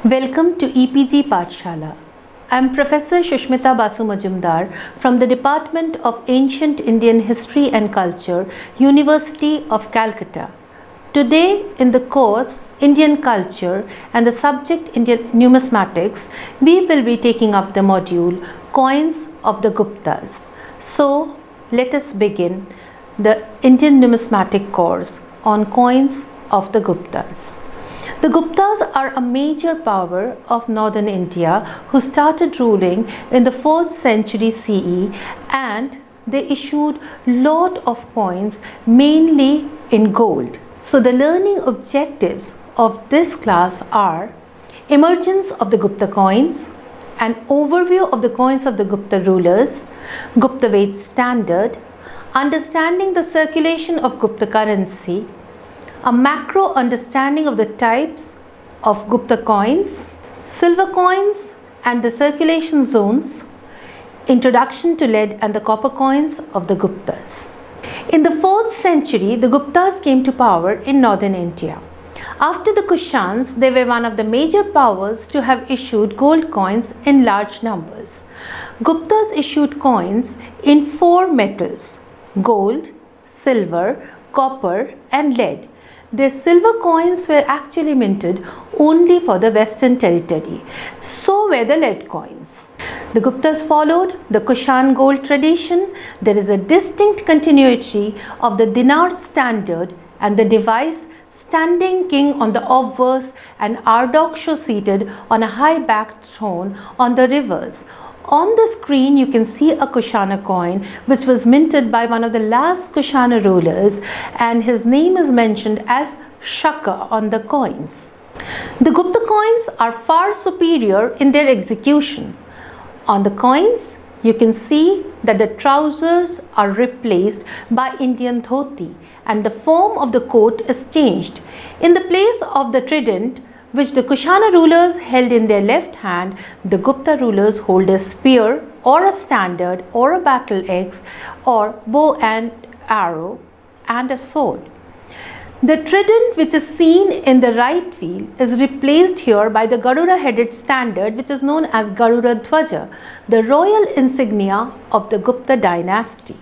Welcome to EPG Pathshala. I am Professor Shushmita Basu Majumdar from the Department of Ancient Indian History and Culture, University of Calcutta. Today in the course Indian Culture and the subject Indian Numismatics, we will be taking up the module Coins of the Guptas. So let us begin the Indian Numismatic course on coins of the Guptas. The Guptas are a major power of northern India who started ruling in the 4th century CE, and they issued lot of coins mainly in gold. So the learning objectives of this class are emergence of the Gupta coins, an overview of the coins of the Gupta rulers, Gupta weight standard, understanding the circulation of Gupta currency, a macro understanding of the types of Gupta coins, silver coins and the circulation zones, introduction to lead and the copper coins of the Guptas. In the 4th century, the Guptas came to power in northern India. After the Kushans, they were one of the major powers to have issued gold coins in large numbers. Guptas issued coins in 4 metals: gold, silver, copper and lead. Their silver coins were actually minted only for the Western territory. So were the lead coins. The Guptas followed the Kushan gold tradition. There is a distinct continuity of the dinar standard and the device standing king on the obverse and Ardaksho seated on a high-backed throne on the rivers. On the screen you can see a Kushana coin which was minted by one of the last Kushana rulers, and his name is mentioned as Shaka on the coins. The Gupta coins are far superior in their execution. On the coins you can see that the trousers are replaced by Indian dhoti and the form of the coat is changed. In the place of the trident which the Kushana rulers held in their left hand, the Gupta rulers hold a spear or a standard or a battle axe or bow and arrow and a sword. The trident which is seen in the right wheel is replaced here by the Garuda headed standard which is known as Garuda Dhwaja, the royal insignia of the Gupta dynasty.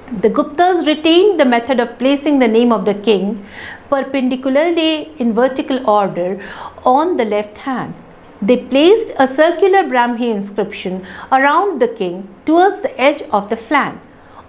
The Guptas retained the method of placing the name of the king perpendicularly in vertical order on the left hand. They placed a circular Brahmi inscription around the king towards the edge of the flank.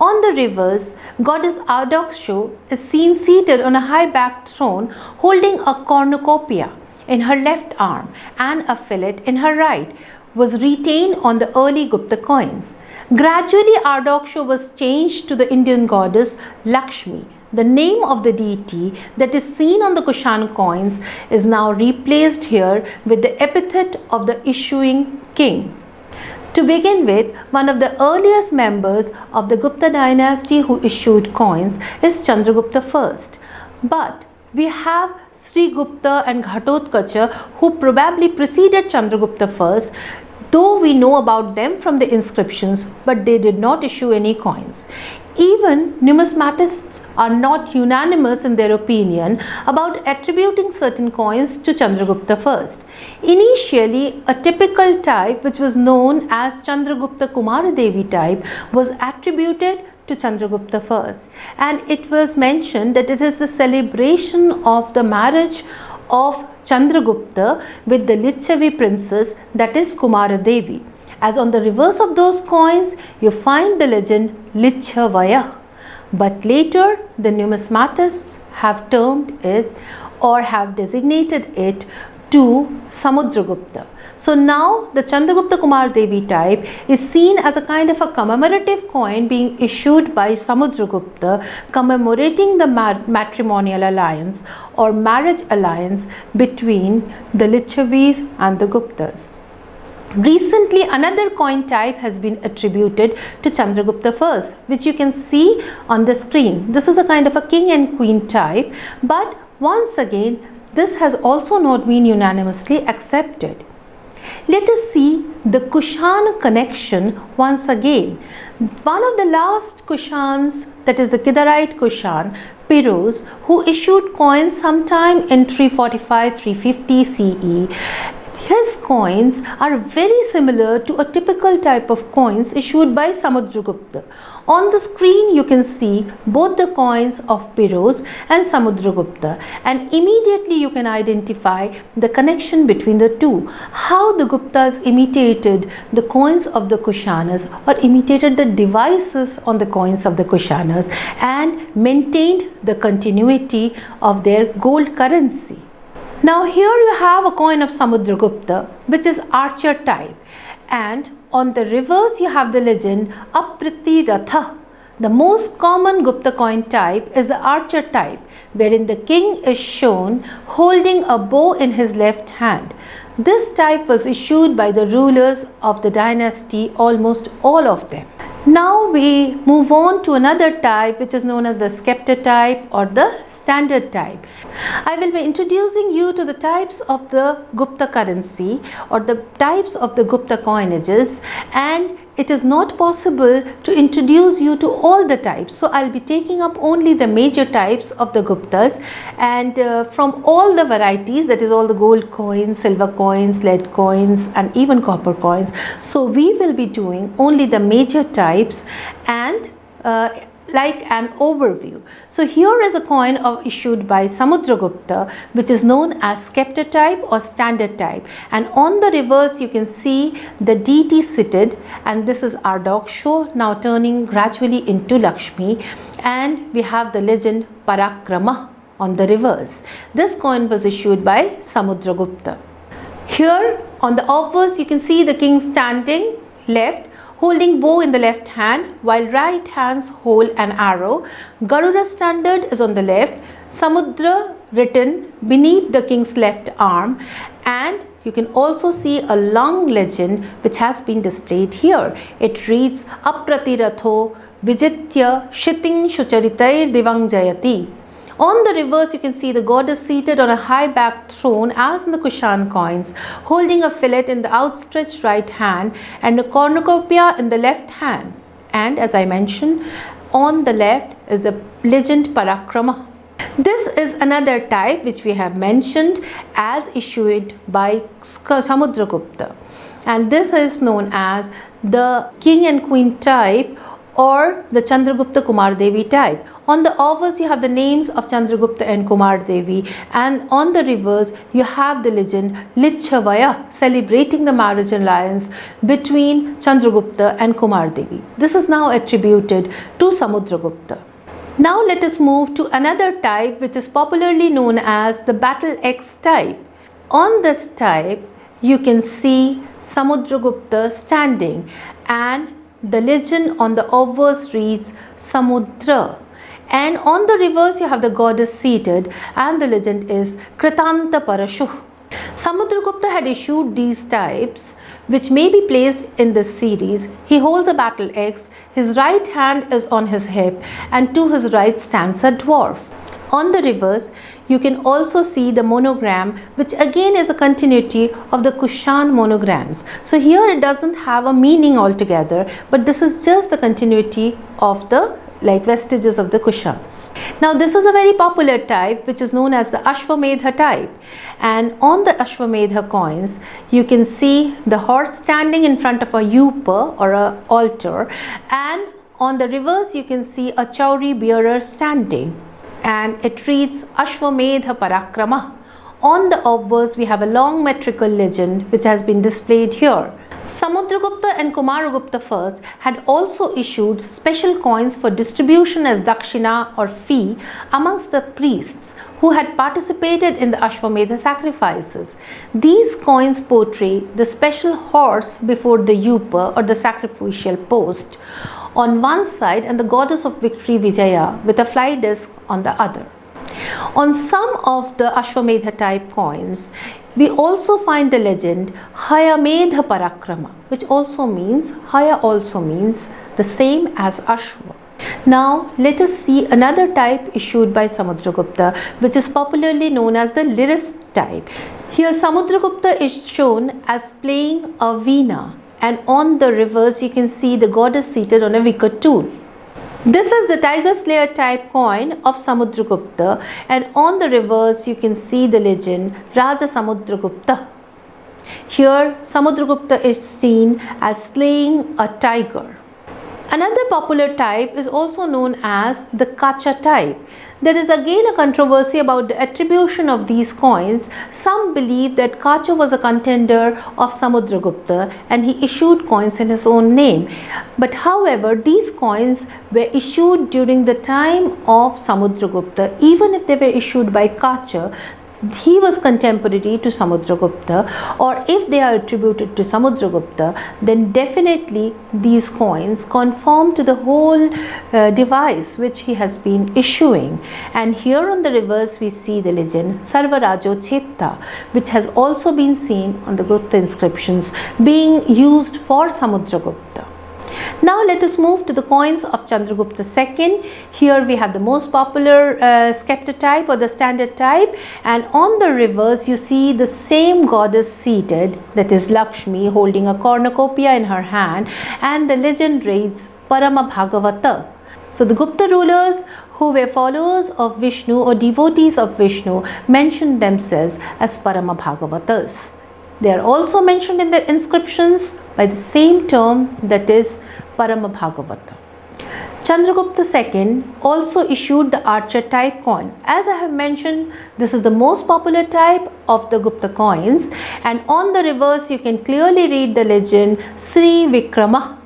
On the reverse, goddess Ardaksho is seen seated on a high-backed throne holding a cornucopia in her left arm and a fillet in her right, was retained on the early Gupta coins. Gradually, Ardaksho was changed to the Indian goddess Lakshmi. The name of the deity that is seen on the Kushan coins is now replaced here with the epithet of the issuing king. To begin with, one of the earliest members of the Gupta dynasty who issued coins is Chandragupta I. But we have Sri Gupta and Ghatotkacha who probably preceded Chandragupta I, though we know about them from the inscriptions, but they did not issue any coins. Even numismatists are not unanimous in their opinion about attributing certain coins to Chandragupta I. Initially, a typical type which was known as Chandragupta Kumaradevi type was attributed to Chandragupta I, and it was mentioned that it is the celebration of the marriage of Chandragupta with the Lichavi princess, that is Kumaradevi. As on the reverse of those coins, you find the legend Lichavaya. But later, the numismatists have termed it or have designated it to Samudragupta. So now the Chandragupta Kumaradevi type is seen as a kind of a commemorative coin being issued by Samudragupta, commemorating the matrimonial alliance or marriage alliance between the Lichavis and the Guptas. Recently, another coin type has been attributed to Chandragupta I, which you can see on the screen. This is a kind of a king and queen type, but once again, this has also not been unanimously accepted. Let us see the Kushan connection once again. One of the last Kushans, that is the Kidarite Kushan, Piruz, who issued coins sometime in 345-350 CE. His coins are very similar to a typical type of coins issued by Samudragupta. On the screen you can see both the coins of Piruz and Samudragupta, and immediately you can identify the connection between the two. How the Guptas imitated the coins of the Kushanas, or imitated the devices on the coins of the Kushanas, and maintained the continuity of their gold currency. Now here you have a coin of Samudragupta, which is archer type, and on the reverse you have the legend Apriti Ratha. The most common Gupta coin type is the archer type, wherein the king is shown holding a bow in his left hand. This type was issued by the rulers of the dynasty, almost all of them. Now we move on to another type, which is known as the scepter type or the standard type. I will be introducing you to the types of the Gupta currency or the types of the Gupta coinages, and it is not possible to introduce you to all the types. So I'll be taking up only the major types of the Guptas, and from all the varieties, that is all the gold coins, silver coins, lead coins, and even copper coins. So we will be doing only the major types and like an overview. So here is a coin issued by Samudragupta, which is known as scepter type or standard type, and on the reverse you can see the deity seated, and this is our dog show now turning gradually into Lakshmi, and we have the legend Parakrama on the reverse. This coin was issued by Samudragupta. Here on the obverse you can see the king standing left, holding bow in the left hand, while right hands hold an arrow. Garuda standard is on the left, Samudra written beneath the king's left arm, and you can also see a long legend which has been displayed here. It reads Aprati Ratho Vijitya Shiting Shucharitair Divang Jayati. On the reverse you can see the goddess seated on a high backed throne as in the Kushan coins, holding a fillet in the outstretched right hand and a cornucopia in the left hand. And as I mentioned, on the left is the legend Parakrama. This is another type which we have mentioned as issued by Samudragupta, and this is known as the king and queen type or the Chandragupta Kumardevi type. On the obverse you have the names of Chandragupta and Kumardevi, and on the reverse you have the legend Lichavaya, celebrating the marriage alliance between Chandragupta and Kumardevi. This is now attributed to Samudragupta. Now let us move to another type which is popularly known as the battle axe type. On this type you can see Samudragupta standing, and the legend on the obverse reads Samudra, and on the reverse you have the goddess seated, and the legend is Kritanta Parashuh. Samudragupta had issued these types which may be placed in this series. He holds a battle axe, his right hand is on his hip, and to his right stands a dwarf. On the reverse you can also see the monogram, which again is a continuity of the Kushan monograms. So here it doesn't have a meaning altogether, but this is just the continuity of the vestiges of the Kushans. Now this is a very popular type which is known as the Ashwamedha type, and on the Ashwamedha coins you can see the horse standing in front of a yupa or a altar, and on the reverse you can see a chauri bearer standing, and it reads Ashwamedha Parakrama. On the obverse we have a long metrical legend which has been displayed here. Samudragupta and Kumaragupta first had also issued special coins for distribution as dakshina or fee amongst the priests who had participated in the Ashwamedha sacrifices. These coins portray the special horse before the yupa or the sacrificial post on one side and the goddess of victory Vijaya with a fly disc on the other. On some of the Ashwamedha type coins, we also find the legend Hayamedha Parakrama, which also means, Haya also means the same as Ashwa. Now let us see another type issued by Samudragupta, which is popularly known as the lyrist type. Here Samudragupta is shown as playing a veena, and on the reverse you can see the goddess seated on a wicker tool. This is the tiger slayer type coin of Samudragupta, and on the reverse you can see the legend Raja Samudragupta. Here Samudragupta is seen as slaying a tiger. Another popular type is also known as the Kacha type. There is again a controversy about the attribution of these coins. Some believe that Kacha was a contender of Samudragupta and he issued coins in his own name. But however, these coins were issued during the time of Samudragupta. Even if they were issued by Kacha, he was contemporary to Samudragupta, or if they are attributed to Samudragupta, then definitely these coins conform to the whole device which he has been issuing. And here on the reverse we see the legend Sarvarajo Chetta, which has also been seen on the Gupta inscriptions being used for Samudragupta. Now let us move to the coins of Chandragupta II. Here we have the most popular scepter type or the standard type, and on the reverse you see the same goddess seated, that is Lakshmi, holding a cornucopia in her hand, and the legend reads Parama Bhagavata. So the Gupta rulers who were followers of Vishnu or devotees of Vishnu mentioned themselves as Parama Bhagavatas. They are also mentioned in their inscriptions by the same term, that is Parama Bhagavata. Chandragupta II also issued the archer type coin. As I have mentioned, this is the most popular type of the Gupta coins, and on the reverse you can clearly read the legend Sri Vikrama,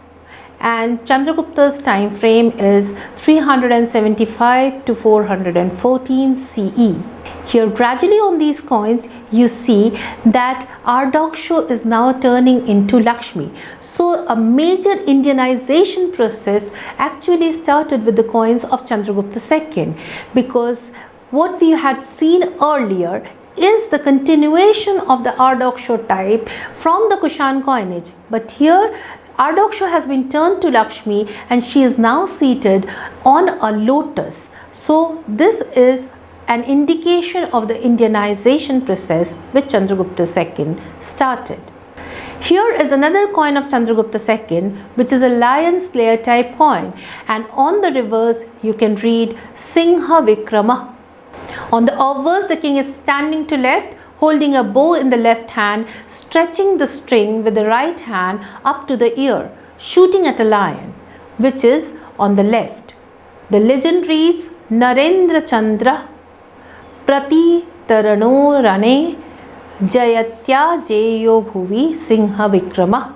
and Chandragupta's time frame is 375 to 414 CE. Here gradually on these coins you see that Ardaksha is now turning into Lakshmi. So a major Indianization process actually started with the coins of Chandragupta II, because what we had seen earlier is the continuation of the Ardaksha type from the Kushan coinage, but here Ardaksha has been turned to Lakshmi and she is now seated on a lotus. So this is an indication of the Indianization process which Chandragupta II started. Here is another coin of Chandragupta II, which is a lion slayer type coin, and on the reverse you can read Singha Vikrama. On the obverse the king is standing to left, holding a bow in the left hand, stretching the string with the right hand up to the ear, shooting at a lion, which is on the left. The legend reads Narendra Chandra Prati Tarano Rane Jayatya Jayo Bhuvi Singha Vikrama.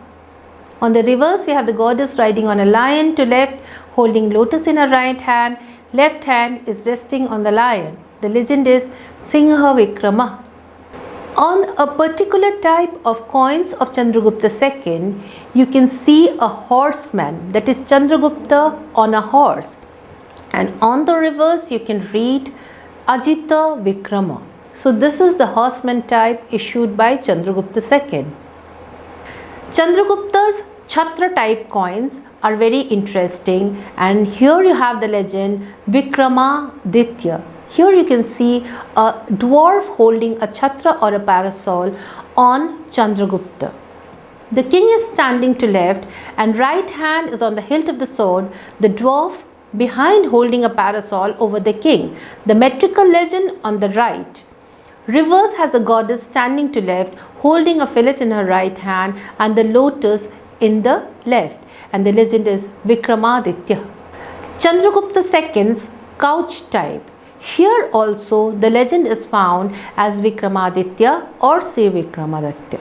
On the reverse we have the goddess riding on a lion to left, holding lotus in her right hand. Left hand is resting on the lion. The legend is Singha Vikrama. On a particular type of coins of Chandragupta II, you can see a horseman, that is Chandragupta on a horse, and on the reverse you can read Ajita Vikrama. So this is the horseman type issued by Chandragupta II. Chandragupta's Chhatra type coins are very interesting, and here you have the legend Vikramaditya. Here you can see a dwarf holding a chhatra or a parasol on Chandragupta. The king is standing to left and right hand is on the hilt of the sword, the dwarf behind holding a parasol over the king, the metrical legend on the right. Reverse has the goddess standing to left holding a fillet in her right hand and the lotus in the left, and the legend is Vikramaditya. Chandragupta II's couch type. Here also the legend is found as Vikramaditya or Sri Vikramaditya.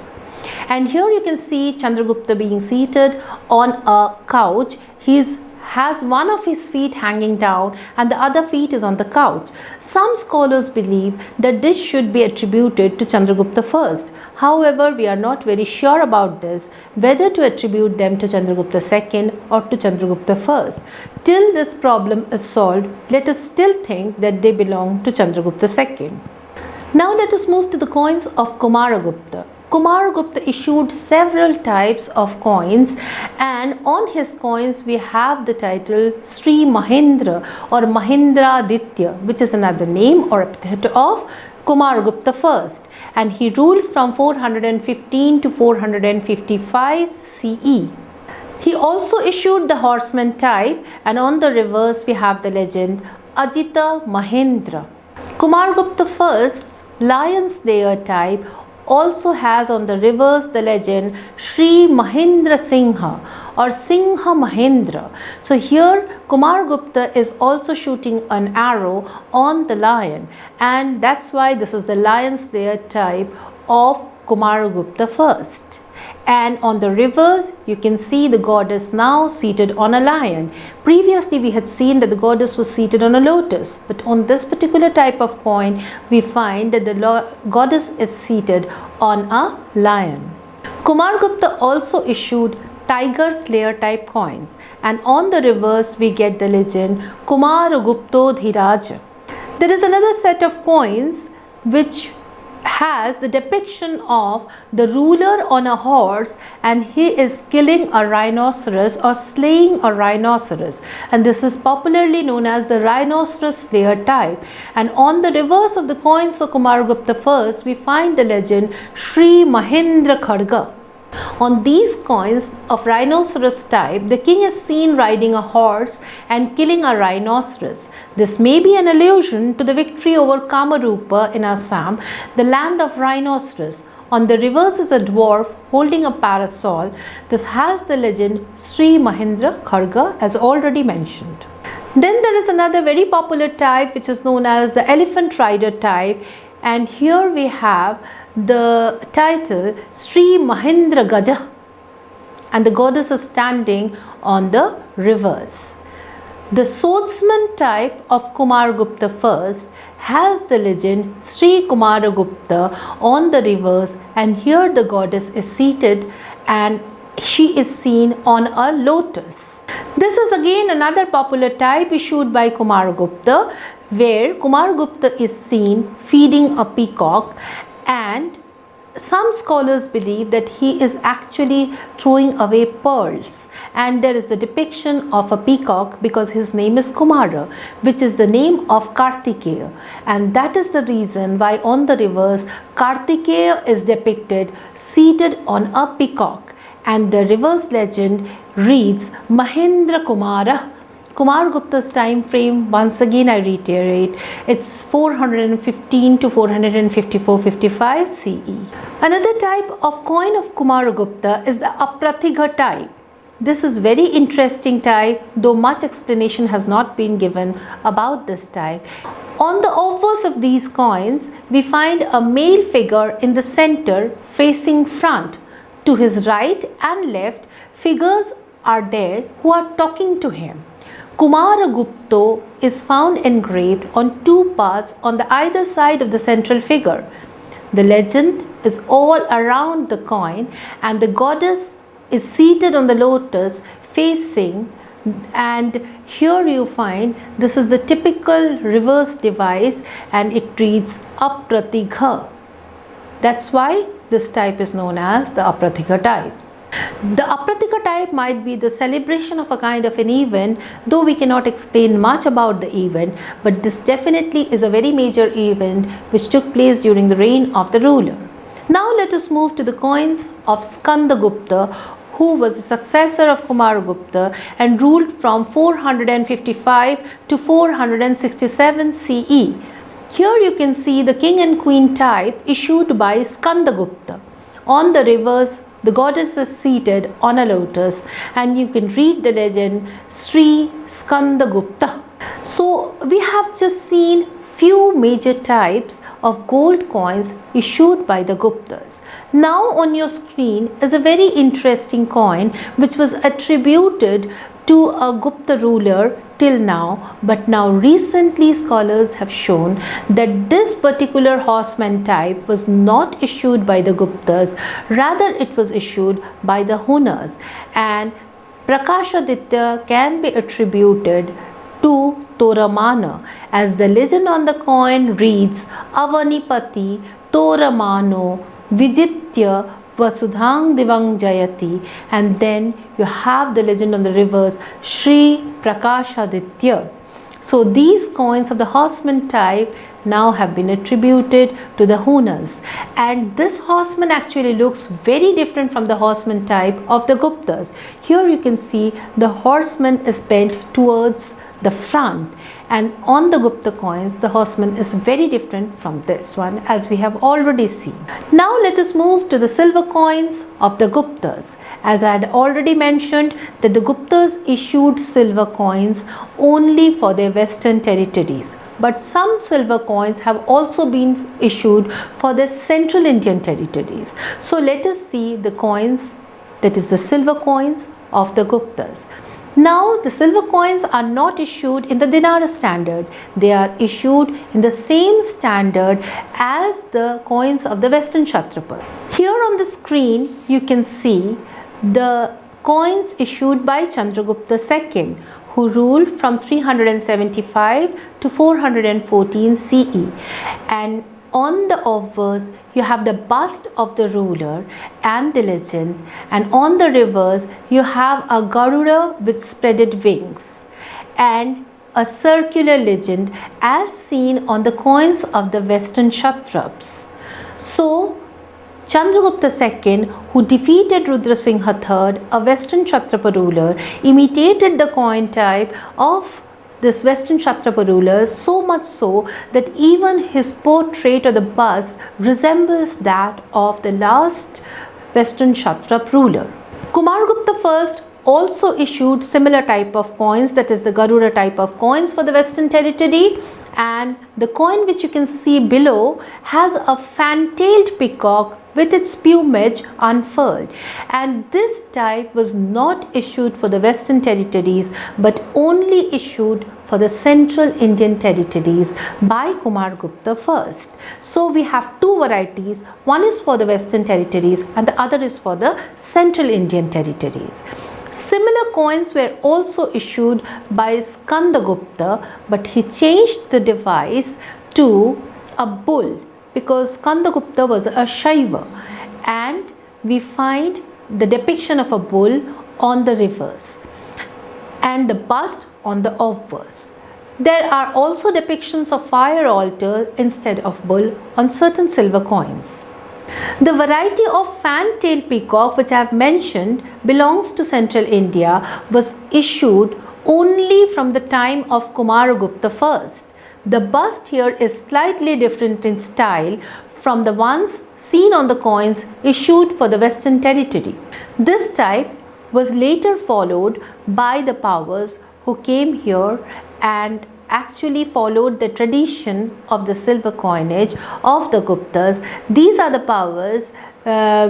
And here you can see Chandragupta being seated on a couch. He has one of his feet hanging down and the other feet is on the couch. Some scholars believe that this should be attributed to Chandragupta I. However, we are not very sure about this, whether to attribute them to Chandragupta II or to Chandragupta I. Till this problem is solved, let us still think that they belong to Chandragupta II. Now let us move to the coins of Kumaragupta. Kumaragupta issued several types of coins, and on his coins we have the title Sri Mahendra or Mahindraditya, which is another name or epithet of Kumaragupta I, and he ruled from 415 to 455 CE. He also issued the horseman type, and on the reverse we have the legend Ajita Mahendra. Kumaragupta I's lion slayer type also has on the reverse the legend Sri Mahendra Singha or Singha Mahendra. So here Kumaragupta is also shooting an arrow on the lion, and that's why this is the lion slayer type of Kumaragupta I. And on the reverse you can see the goddess now seated on a lion. Previously we had seen that the goddess was seated on a lotus, but on this particular type of coin we find that the goddess is seated on a lion. Kumaragupta also issued tiger slayer type coins, and on the reverse we get the legend Kumaraguptodhiraja. There is another set of coins which has the depiction of the ruler on a horse, and he is killing a rhinoceros or slaying a rhinoceros, and this is popularly known as the rhinoceros slayer type. And on the reverse of the coins of Kumaragupta I we find the legend Sri Mahendra Khadga. On these coins of rhinoceros type, the king is seen riding a horse and killing a rhinoceros. This may be an allusion to the victory over Kamarupa in Assam, the land of rhinoceros. On the reverse is a dwarf holding a parasol. This has the legend Sri Mahendra Khadga, as already mentioned. Then there is another very popular type which is known as the elephant rider type, and here we have the title Sri Mahendra Gaja, and the goddess is standing on the reverse. The swordsman type of Kumaragupta I has the legend Sri Kumaragupta on the reverse, and here the goddess is seated and she is seen on a lotus. This is again another popular type issued by Kumaragupta, where Kumaragupta is seen feeding a peacock, and some scholars believe that he is actually throwing away pearls, and there is the depiction of a peacock because his name is Kumara, which is the name of Kartikeya, and that is the reason why on the reverse Kartikeya is depicted seated on a peacock, and the reverse legend reads Mahendra Kumara. Kumaragupta's time frame, once again I reiterate, it's 415 to 454-55 CE. Another type of coin of Kumaragupta is the Aprathiga type. This is very interesting type, though much explanation has not been given about this type. On the obverse of these coins, we find a male figure in the center facing front. To his right and left, figures are there who are talking to him. Kumaragupta is found engraved on two parts on the either side of the central figure. The legend is all around the coin, and the goddess is seated on the lotus facing, and here you find this is the typical reverse device, and it reads Apratigha. That's why this type is known as the Aprathiga type. The Aprathiga type might be the celebration of a kind of an event, though we cannot explain much about the event, but this definitely is a very major event which took place during the reign of the ruler. Now let us move to the coins of Skandagupta, who was a successor of Kumaragupta and ruled from 455 to 467 CE. Here you can see the king and queen type issued by Skandagupta. On the reverse, the goddess is seated on a lotus, and you can read the legend Sri Skandagupta. So we have just seen few major types of gold coins issued by the Guptas. Now on your screen is a very interesting coin which was attributed to a Gupta ruler till now, but now recently scholars have shown that this particular horseman type was not issued by the Guptas, rather it was issued by the Hunas, and Prakashaditya can be attributed to Toramana, as the legend on the coin reads Avanipati Toramano Vijitya Vasudhang Divang Jayati, and then you have the legend on the rivers Shri Prakashaditya. So these coins of the horseman type now have been attributed to the Hunas, and this horseman actually looks very different from the horseman type of the Guptas. Here you can see the horseman is bent towards the front, and on the Gupta coins the horseman is very different from this one, as we have already seen. Now let us move to the silver coins of the Guptas. As I had already mentioned that the Guptas issued silver coins only for their western territories, but some silver coins have also been issued for the central Indian territories. So let us see the coins, that is the silver coins of the Guptas. Now the silver coins are not issued in the dinar standard, they are issued in the same standard as the coins of the western Kshatrapa. Here on the screen you can see the coins issued by Chandragupta II, who ruled from 375 to 414 CE, and on the obverse you have the bust of the ruler and the legend, and on the reverse you have a Garuda with spreaded wings and a circular legend as seen on the coins of the western Kshatraps. So Chandragupta II, who defeated Rudra Singha III, a western Kshatrapa ruler, imitated the coin type of this western Kshatrapa ruler, so much so that even his portrait or the bust resembles that of the last western Kshatrap ruler. Kumaragupta I also issued similar type of coins, that is the Garuda type of coins for the western territory, and the coin which you can see below has a fan-tailed peacock with its plumage unfurled, and this type was not issued for the western territories but only issued for the central Indian territories by Kumaragupta I. So we have two varieties, one is for the western territories and the other is for the central Indian territories. Similar coins were also issued by Skandagupta, but he changed the device to a bull because Skandagupta was a Shaiva, and we find the depiction of a bull on the reverse and the bust on the obverse. There are also depictions of fire altar instead of bull on certain silver coins. The variety of fan-tail peacock which I have mentioned belongs to central India, was issued only from the time of Kumaragupta I. The bust here is slightly different in style from the ones seen on the coins issued for the western territory. This type was later followed by the powers who came here and actually followed the tradition of the silver coinage of the Guptas. These are the powers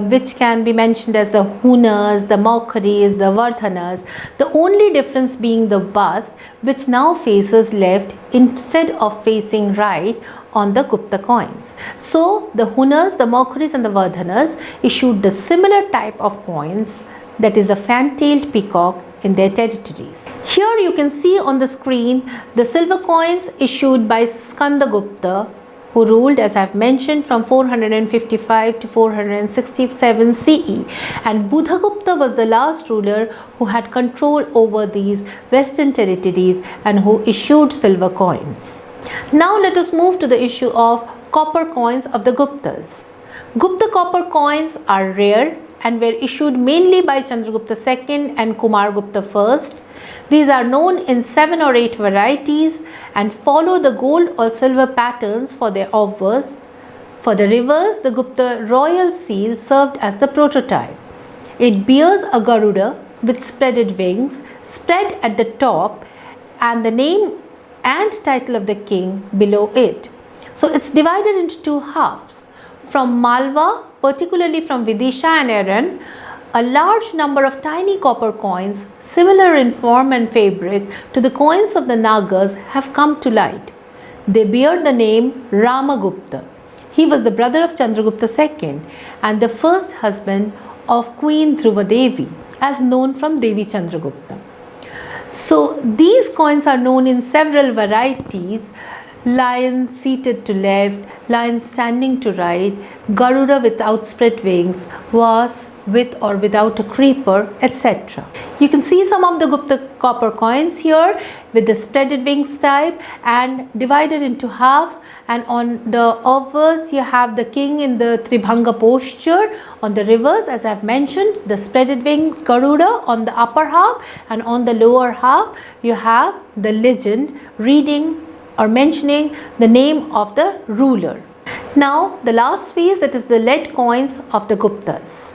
which can be mentioned as the Hunas, the Maukhris, the Vardhanas, the only difference being the bust, which now faces left instead of facing right on the Gupta coins. So the Hunas, the Maukhris and the Vardhanas issued the similar type of coins, that is a fan-tailed peacock, in their territories. Here you can see on the screen the silver coins issued by Skandagupta, who ruled, as I have mentioned, from 455 to 467 CE, and Buddhagupta was the last ruler who had control over these western territories and who issued silver coins. Now let us move to the issue of copper coins of the Guptas. Gupta copper coins are rare and were issued mainly by Chandragupta II and Kumaragupta I. These are known in 7 or 8 varieties and follow the gold or silver patterns for their obverse. For the reverse, the Gupta royal seal served as the prototype. It bears a Garuda with spreaded wings, spread at the top, and the name and title of the king below it. So it's divided into 2 halves. From Malwa, particularly from Vidisha and Eran, a large number of tiny copper coins, similar in form and fabric to the coins of the Nagas, have come to light. They bear the name Ramagupta. He was the brother of Chandragupta II and the first husband of Queen Dhruva Devi, as known from Devi Chandragupta. So these coins are known in several varieties, lion seated to left, lion standing to right, Garuda with outspread wings, vase with or without a creeper, etc. You can see some of the Gupta copper coins here with the spreaded wings type and divided into halves, and on the obverse you have the king in the Tribhanga posture. On the reverse, as I have mentioned, the spreaded wing Garuda on the upper half, and on the lower half you have the legend reading or mentioning the name of the ruler. Now the last phase, that is the lead coins of the Guptas.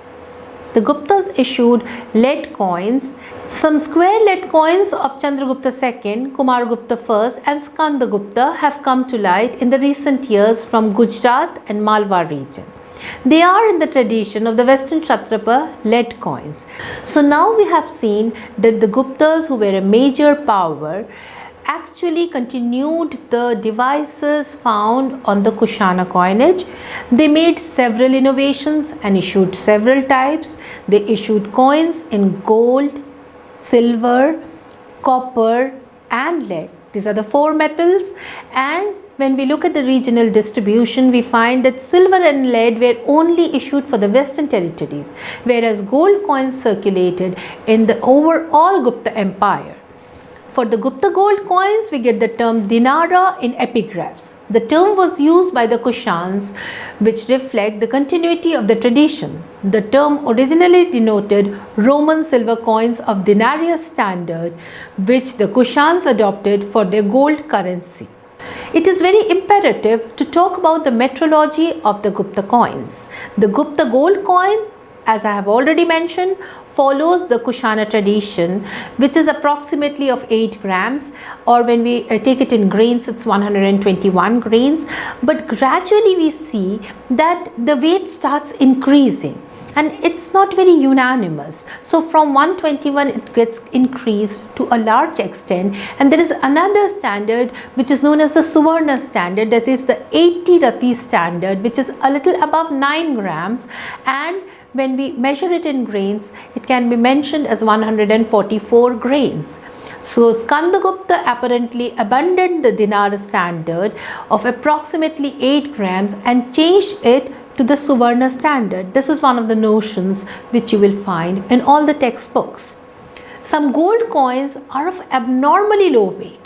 The Guptas issued lead coins. Some square lead coins of Chandragupta II, Kumaragupta I and Skandagupta have come to light in the recent years from Gujarat and Malwa region. They are in the tradition of the Western Kshatrapa lead coins. So now we have seen that the Guptas, who were a major power, actually continued the devices found on the Kushana coinage. They made several innovations and issued several types. They issued coins in gold, silver, copper and lead. These are the four metals, and when we look at the regional distribution, we find that silver and lead were only issued for the Western territories, whereas gold coins circulated in the overall Gupta Empire. For the Gupta gold coins, we get the term dinara in epigraphs. The term was used by the Kushans, which reflect the continuity of the tradition. The term originally denoted Roman silver coins of denarius standard, which the Kushans adopted for their gold currency. It is very imperative to talk about the metrology of the Gupta coins. The Gupta gold coin, as I have already mentioned, follows the Kushana tradition, which is approximately of 8 grams, or when we take it in grains, it's 121 grains. But gradually we see that the weight starts increasing and it's not very unanimous. So from 121 it gets increased to a large extent, and there is another standard which is known as the Suvarna standard, that is the 80 Rati standard, which is a little above 9 grams, and when we measure it in grains, it can be mentioned as 144 grains. So Skandagupta apparently abandoned the dinar standard of approximately 8 grams and changed it to the Suvarna standard. This is one of the notions which you will find in all the textbooks. Some gold coins are of abnormally low weight.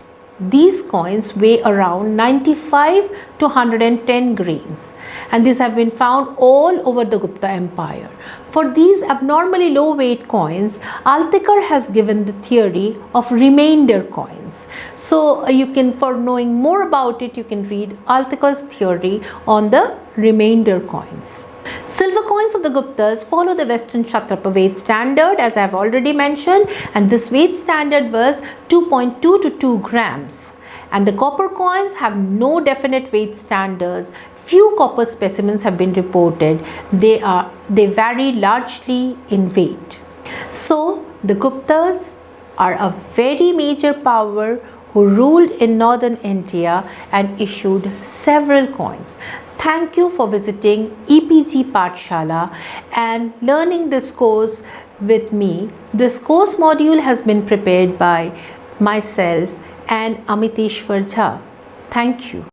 These coins weigh around 95 to 110 grains, and these have been found all over the Gupta Empire. For these abnormally low weight coins, Altekar has given the theory of remainder coins. So you can, for knowing more about it, you can read Altekar's theory on the remainder coins. Silver coins of the Guptas follow the Western Kshatrapa weight standard, as I have already mentioned, and this weight standard was 2.2 to 2 grams. And the copper coins have no definite weight standards. Few copper specimens have been reported. They vary largely in weight. So the Guptas are a very major power who ruled in northern India and issued several coins. Thank you for visiting EPG Pathshala and learning this course with me. This course module has been prepared by myself and Amiteshwar Jha. Thank you.